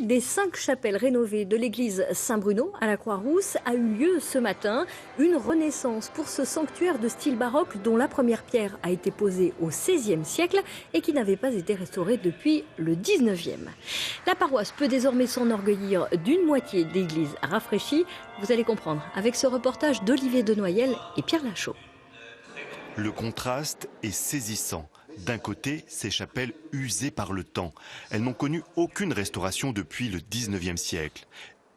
fête des 5 chapelles rénovées de l'église Saint-Bruno à la Croix-Rousse a eu lieu ce matin. Une renaissance pour ce sanctuaire de style baroque dont la première pierre a été posée au XVIe siècle et qui n'avait pas été restaurée depuis le XIXe. La paroisse peut désormais s'enorgueillir d'une moitié d'église rafraîchie. Vous allez comprendre avec ce reportage d'Olivier Denoyel et Pierre Lachaud. Le contraste est saisissant. D'un côté, ces chapelles usées par le temps. Elles n'ont connu aucune restauration depuis le XIXe siècle.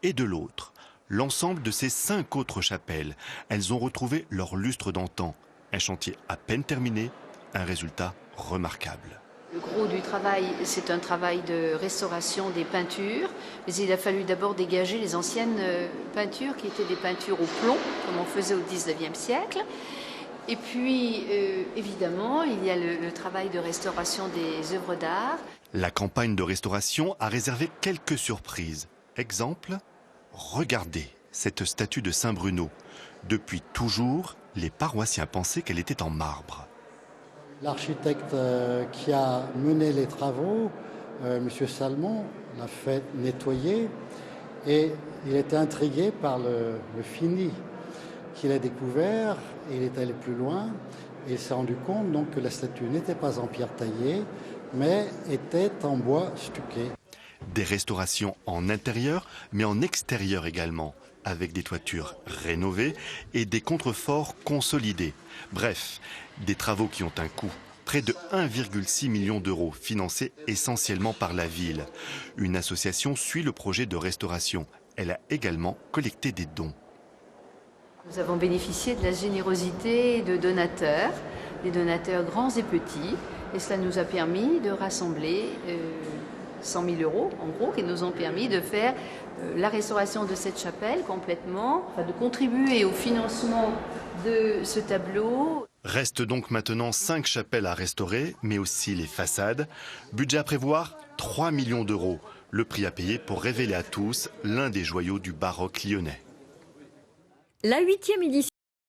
Et de l'autre, l'ensemble de ces 5 autres chapelles. Elles ont retrouvé leur lustre d'antan. Un chantier à peine terminé, un résultat remarquable. Le gros du travail, c'est un travail de restauration des peintures. Mais il a fallu d'abord dégager les anciennes peintures qui étaient des peintures au plomb, comme on faisait au XIXe siècle. Et puis, évidemment, il y a le travail de restauration des œuvres d'art. La campagne de restauration a réservé quelques surprises. Exemple, regardez cette statue de Saint-Bruno. Depuis toujours, les paroissiens pensaient qu'elle était en marbre. L'architecte qui a mené les travaux, M. Salmon, l'a fait nettoyer et il était intrigué par le fini qu'il a découvert. Il est allé plus loin et il s'est rendu compte donc, que la statue n'était pas en pierre taillée, mais était en bois stuqué. Des restaurations en intérieur, mais en extérieur également, avec des toitures rénovées et des contreforts consolidés. Bref, des travaux qui ont un coût. Près de 1,6 million d'euros, financés essentiellement par la ville. Une association suit le projet de restauration. Elle a également collecté des dons. Nous avons bénéficié de la générosité de donateurs, des donateurs grands et petits, et cela nous a permis de rassembler 100 000 euros, en gros, qui nous ont permis de faire la restauration de cette chapelle complètement, de contribuer au financement de ce tableau. Restent donc maintenant 5 chapelles à restaurer, mais aussi les façades. Budget à prévoir, 3 millions d'euros. Le prix à payer pour révéler à tous l'un des joyaux du baroque lyonnais. La 8e édition